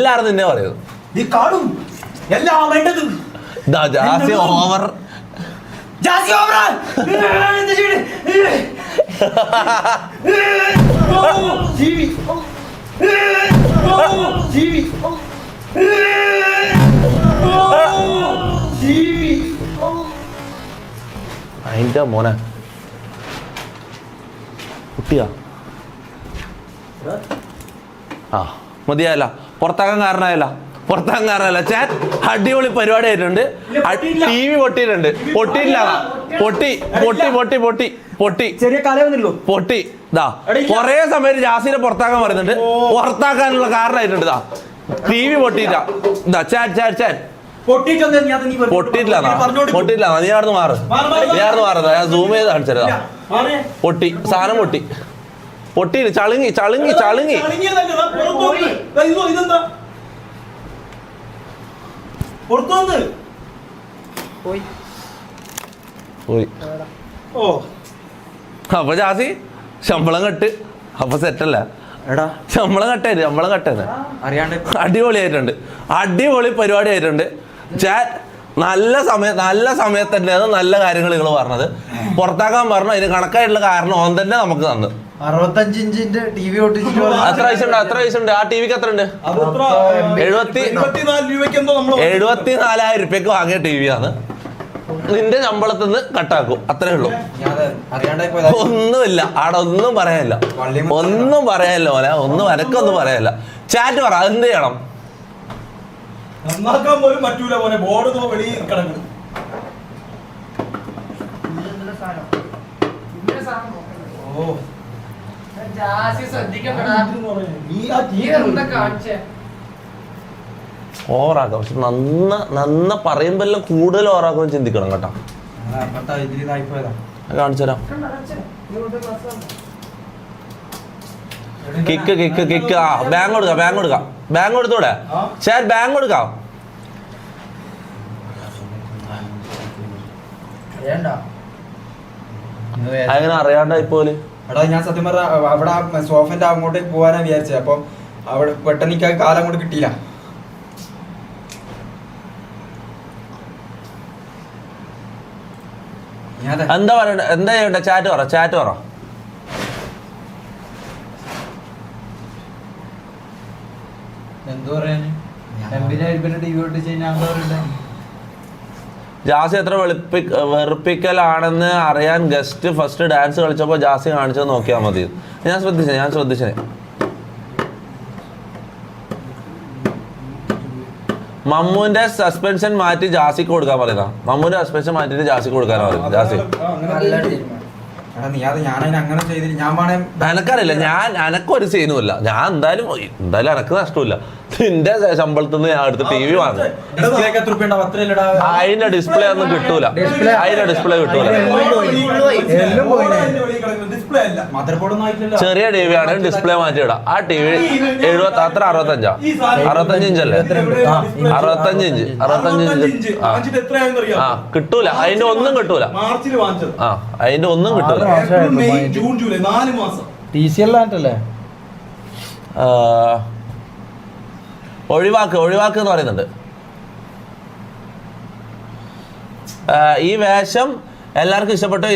എല്ലാരും നിന്നെ പറയുന്നു. നീ കാണും എല്ലാം വേണ്ടത്. ജാസി ഓവർ. ജാസി ഓവർ. അതിന്റെ മോനെ കുട്ടിയാ. ആ മതിയായല്ല, പുറത്താക്കാൻ കാരണമായല്ല. ചാറ്റ് അടിപൊളി പരിപാടി ആയിട്ടുണ്ട്. ടി വി പൊട്ടിയിട്ടുണ്ട്. പൊട്ടി ഇതാ കൊറേ സമയത്ത് ജാസിനെ പുറത്താക്കാൻ പറയുന്നുണ്ട്. പുറത്താക്കാനുള്ള കാരണമായിട്ടുണ്ട്. ഇതാ ടി വി പൊട്ടിയിട്ടാ. ഇതാ ചാറ്റ് പൊട്ടിയിട്ടില്ല. നീ ആടുന്ന് മാറ്. ഞാൻ സൂം ചെയ്ത് കാണിച്ചതാ. സാധനം പൊട്ടി ചളുങ്ങി. അപ്പൊ ജാസി ശമ്പളം കെട്ട്. അപ്പൊ സെറ്റല്ല. ശമ്പളം കട്ടേന്ന് അടിപൊളിയായിട്ടുണ്ട്. അടിപൊളി പരിപാടി ആയിട്ടുണ്ട്. ചാറ്റ് നല്ല സമയത്ത് തന്നെയാണ് നല്ല കാര്യങ്ങൾ നിങ്ങൾ പറഞ്ഞത്. പുറത്താക്കാൻ പറഞ്ഞു. അതിന് കണക്കായിട്ടുള്ള കാരണം ഓൻ തന്നെ നമുക്ക് തന്നു. 65 ഇഞ്ചിന്റെ ടി വി എത്ര വയസ്സുണ്ട്? ആ ടിവിക്ക് എത്ര ഉണ്ട്? 74,000 രൂപയ്ക്ക് വാങ്ങിയ ടി വി ആണ്. നിന്റെ ശമ്പളത്തിൽ നിന്ന് കട്ടാക്കും. അത്രേ ഉള്ളൂ. ഒന്നുമില്ല ആടെ. ഒന്നും പറയാനില്ല മോനെ. എനക്കൊന്നും പറയാനില്ല. ചാറ്റ് പറ, എന്ത് ചെയ്യണം? നന്നാക്കാൻ പോലും പറ്റൂല മോനെ. ബോർഡ് വെളിയിൽ കിടക്കുന്നു. ഓവറാക്കാം. പക്ഷെ നന്ന പറയുമ്പോ എല്ലാം കൂടുതൽ ഓവറാക്കാൻ ചിന്തിക്കണം കേട്ടോ. കാണിച്ചു തരാം. കിക്ക്. ആ ബാങ്ക് കൊടുത്തൂടെ? ശരി ബാങ്ക് കൊടുക്കാം. അങ്ങനെ അറിയാണ്ടായി പോലെ. എടാ ഞാൻ സത്യം പറഞ്ഞ അവിടെ സോഫന്റെ അങ്ങോട്ടേക്ക് പോകാനാ വിചാരിച്ചത്. അപ്പം അവിടെ പെട്ടെന്ന് എനിക്ക് കാലം അങ്ങോട്ട് കിട്ടിയില്ല. എന്താ പറയണ്ട? എന്താ ചെയ്യണ്ട? ചാറ്റ് പറ. ജാസി എത്ര വെറുപ്പിക്കലാണെന്ന് അറിയാൻ ഗസ്റ്റ് ഫസ്റ്റ് ഡാൻസ് കളിച്ചപ്പോൾ ജാസി കാണിച്ചത് നോക്കിയാൽ മതി. ഞാൻ ശ്രദ്ധിച്ചേ. മമ്മൂന്റെ സസ്പെൻഷൻ മാറ്റി ജാസിക്ക് കൊടുക്കാൻ പറയുന്ന. മമ്മൂന്റെ സസ്പെൻഷൻ മാറ്റിട്ട് ജാസിക്ക് കൊടുക്കാനാ പറയുന്നത്. ജാസി എനക്കറിയില്ല. എനക്കൊരു സീനും ഇല്ല. ഞാൻ എന്തായാലും എനക്ക് നഷ്ടമില്ല. നിന്റെ ശമ്പളത്തിൽ നിന്ന് ഞാൻ എടുത്ത് ടി വി വാങ്ങും. അതിന്റെ ഡിസ്പ്ലേ ഒന്നും കിട്ടൂല. ചെറിയ ടി വി ആണെങ്കിൽ ഡിസ്പ്ലേ മാറ്റിയിടാം. ആ ടി വി 65 ഇഞ്ചല്ലേ? 65 ഇഞ്ച്. ആ കിട്ടൂല. അതിന്റെ ഒന്നും കിട്ടൂല. ഒഴിവാക്ക് എന്ന് പറയുന്നുണ്ട്. ഈ വേഷം എല്ലാവർക്കും ഇഷ്ടപ്പെട്ടു.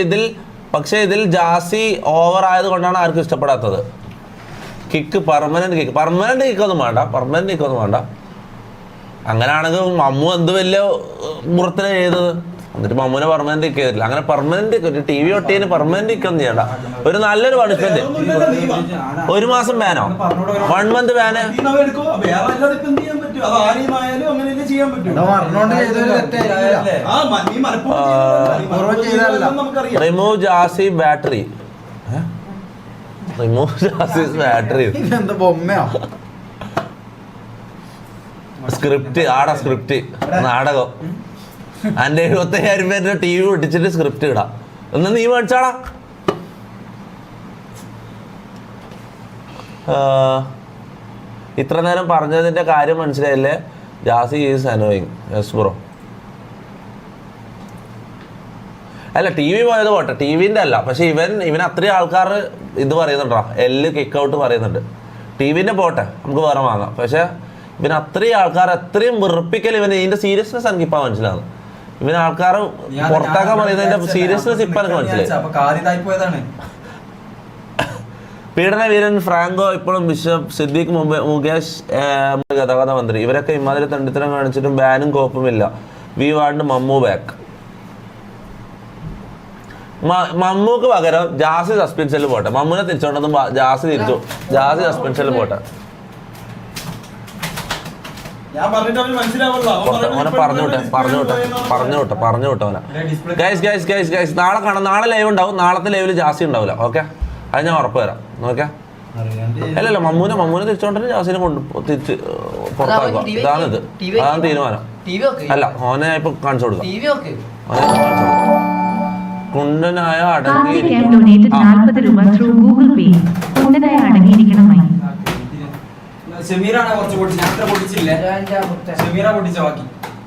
പക്ഷെ ഇതിൽ ജാസി ഓവർ ആയത് കൊണ്ടാണ് ആർക്കും ഇഷ്ടപ്പെടാത്തത്. പെർമനന്റ് കിക്കൊന്നും വേണ്ട. അങ്ങനെയാണെങ്കിൽ മമ്മു എന്ത് വലിയ മുറത്തിനെ ചെയ്തത്. എന്നിട്ട് മമ്മൂനെ പെർമനന്റ് കിക്ക് ചെയ്തിട്ടില്ല. അങ്ങനെ പെർമനന്റ് ടി വി ഒട്ടിന് പെർമനന്റ് കിക്കൊന്നും ചെയ്യണ്ട. ഒരു നല്ലൊരു പണിഷ്മെന്റ്. 1 മാസം ബാനോ? 1 month ban. Remove Jassi battery. Script നാടകം. അന്റെ 75,000 രൂപ ടി വി പൊട്ടിച്ചിട്ട് സ്ക്രിപ്റ്റ് ഇടാം. എന്നാ നീ മേടിച്ചാടാ. ഇത്ര നേരം പറഞ്ഞതിന്റെ കാര്യം മനസ്സിലായില്ലേ? Jassi is annoying. Yes bro. അല്ല ടി വി പോയത് പോട്ടെ, ടി വിന്റെ അല്ല. പക്ഷെ ഇവൻ അത്രയും ആൾക്കാർ ഇത് പറയുന്നുണ്ടോ, കിക്ക് ഔട്ട് പറയുന്നുണ്ട്. ടി വിന്റെ പോട്ടെ, നമുക്ക് വേറെ വാങ്ങാം. പക്ഷെ ഇവന് അത്രയും ആൾക്കാർ അത്രയും വെറുപ്പിക്കൽ ഇവന് ഇതിന്റെ സീരിയസ്നെസ് എനിക്ക് ഇപ്പൊ മനസ്സിലാവും. ഇവന് ആൾക്കാർ പുറത്താക്കാൻ പറയുന്നതിന്റെ സീരിയസ്നെസ് ഇപ്പൊ എനിക്ക് മനസ്സിലായി. പീഡന വീരൻ ഫ്രാങ്കോ ഇപ്പോഴും ബിഷപ്പ് സിദ്ദീഖ് മുകേഷ് ഗതാഗത മന്ത്രി ഇവരൊക്കെ ഇമാതിരി തണ്ടിത്തരം കാണിച്ചിട്ടും ബാനും കോപ്പുമില്ല. We want Mammu back. മമ്മൂക്ക് പകരം ജാസി സസ്പെൻഷനിൽ പോട്ടെ. മമ്മൂനെ തിരിച്ചോണ്ടൊന്നും ജാസി സസ്പെൻഷനിൽ പോട്ടെ. ഓനെ പറഞ്ഞു വിട്ടെ ഓനെ. ഗൈസ് നാളെ കാണാം. നാളെ ലൈവ് ഉണ്ടാവും. നാളത്തെ ലൈവിൽ ജാസി ഉണ്ടാവില്ല. ഓക്കെ, അത് ഞാൻ ഉറപ്പ് തരാം. ഓക്കെ, അല്ലല്ല മമ്മൂനെ തിരിച്ചോണ്ടിട്ട് ജാസിനെ തിരിച്ച് പുറത്താക്കുക. ഇതാണിത്, അതാണ് തീരുമാനം. അല്ല, ഓനെ ഇപ്പൊ കാണിച്ചു കൊടുക്കാം. കുണ്ടനായ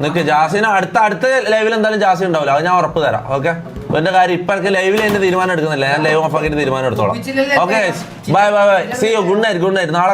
നിനക്ക് ജാസിന് അടുത്ത ലൈവിൽ എന്തായാലും ജാസി ഉണ്ടാവില്ല. അത് ഞാൻ ഉറപ്പ് തരാം. ഓക്കെ, എന്റെ കാര്യം ഇപ്പൊ എനിക്ക് ലൈവിൽ എന്റെ തീരുമാനം എടുക്കുന്നില്ല. ഞാൻ ലൈവ് ഓഫ് ആക്കിയിട്ട് തീരുമാനം എടുത്തോളാം. Okay, bye. See you. Good night. നാളെ